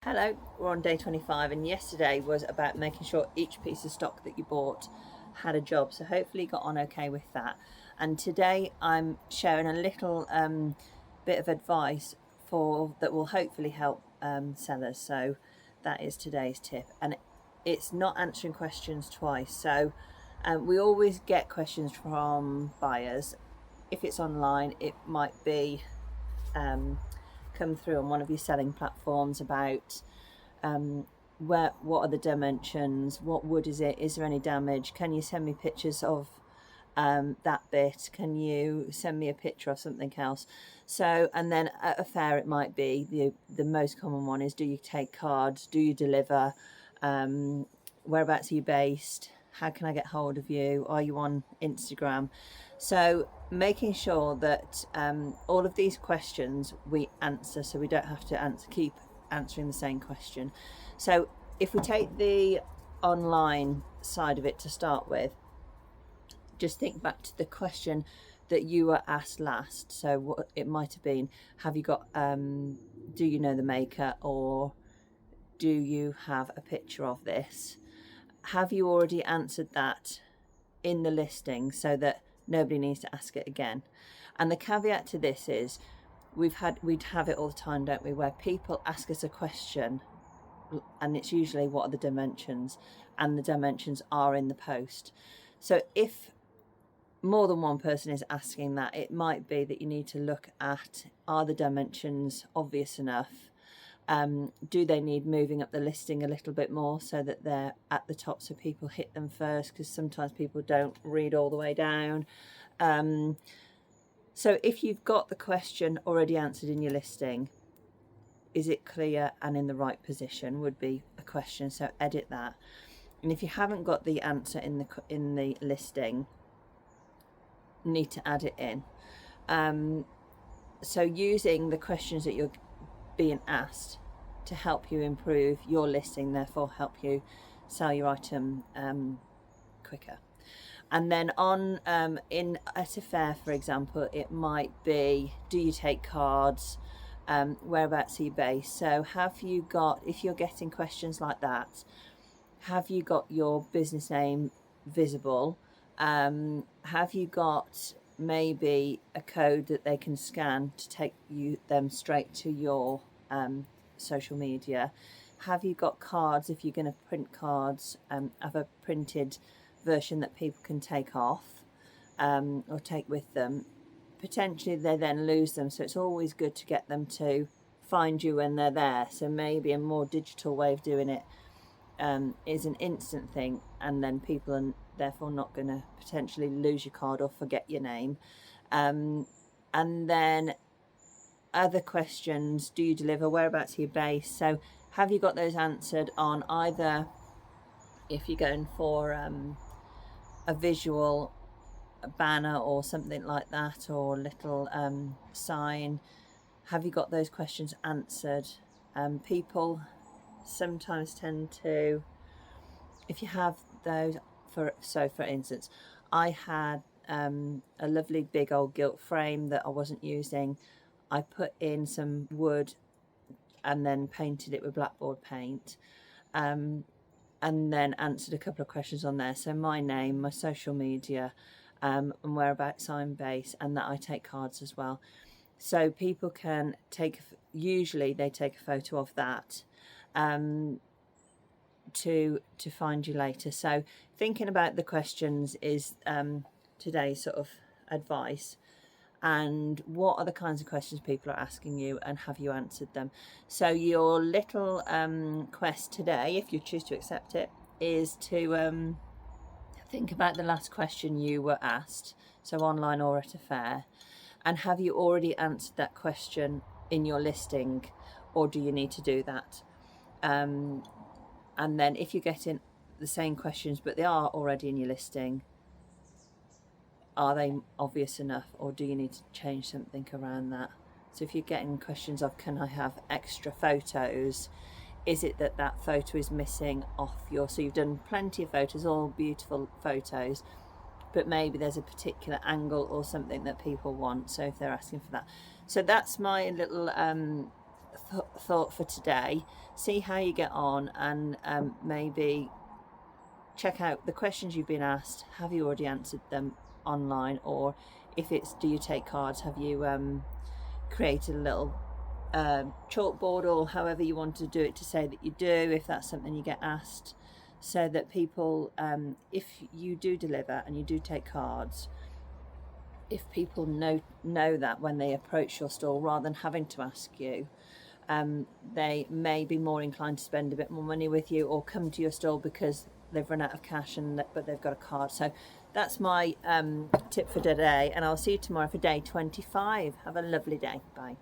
Hello, we're on day 25 and yesterday was about making sure each piece of stock that you bought had a job, so hopefully you got on okay with that. And today I'm sharing a little bit of advice for that will hopefully help sellers. So that is today's tip, and it's not answering questions twice. So we always get questions from buyers. If it's online, it might be come through on one of your selling platforms about what are the dimensions, what wood is it, is there any damage, can you send me pictures of that bit, can you send me a picture of something else. So, and then at a fair it might be the most common one is, do you take cards, do you deliver, whereabouts are you based, how can I get hold of you, are you on Instagram? So making sure that all of these questions we answer, so we don't have to keep answering the same question. So if we take the online side of it to start with, just think back to the question that you were asked last. So what it might have been, have you got do you know the maker, or do you have a picture of this? Have you already answered that in the listing so that nobody needs to ask it again? And the caveat to this is we'd have it all the time, don't we, where people ask us a question and it's usually what are the dimensions, and the dimensions are in the post. So if more than one person is asking that, it might be that you need to look at, are the dimensions obvious enough? Do they need moving up the listing a little bit more so that they're at the top so people hit them first, because sometimes people don't read all the way down. So if you've got the question already answered in your listing, is it clear and in the right position, would be a question, so edit that. And if you haven't got the answer in the listing, need to add it in. So using the questions that you're being asked to help you improve your listing, therefore help you sell your item quicker. And then on at a fair, for example, it might be, do you take cards, whereabouts are you based? So have you got, if you're getting questions like that, have you got your business name visible? Have you got maybe a code that they can scan to take them straight to your social media? Have you got cards, if you're going to print cards, have a printed version that people can take off or take with them? Potentially they then lose them, so it's always good to get them to find you when they're there. So maybe a more digital way of doing it is an instant thing, and then people are therefore not going to potentially lose your card or forget your name. And then other questions, do you deliver, whereabouts are you based? So have you got those answered on either, if you're going for a visual banner or something like that, or a little sign, have you got those questions answered? People sometimes tend to, if you have those, for instance, I had a lovely big old gilt frame that I wasn't using. I put in some wood and then painted it with blackboard paint, and then answered a couple of questions on there. So my name, my social media, and whereabouts I'm based, and that I take cards as well. So people can usually they take a photo of that to find you later. So thinking about the questions is today's sort of advice. And what are the kinds of questions people are asking you, and have you answered them? So your little quest today, if you choose to accept it, is to think about the last question you were asked, so online or at a fair, and have you already answered that question in your listing, or do you need to do that? And then if you're getting the same questions but they are already in your listing, are they obvious enough, or do you need to change something around that? So if you're getting questions of, can I have extra photos, is it that photo is missing off so you've done plenty of photos, all beautiful photos, but maybe there's a particular angle or something that people want, so if they're asking for that. So that's my little thought for today. See how you get on, and maybe check out the questions you've been asked. Have you already answered them online? Or if it's do you take cards, have you created a little chalkboard, or however you want to do it, to say that you do, if that's something you get asked, so that people, if you do deliver and you do take cards, if people know that when they approach your store, rather than having to ask you, they may be more inclined to spend a bit more money with you, or come to your store because they've run out of cash but they've got a card. So that's my tip for today, and I'll see you tomorrow for day 25. Have a lovely day. Bye.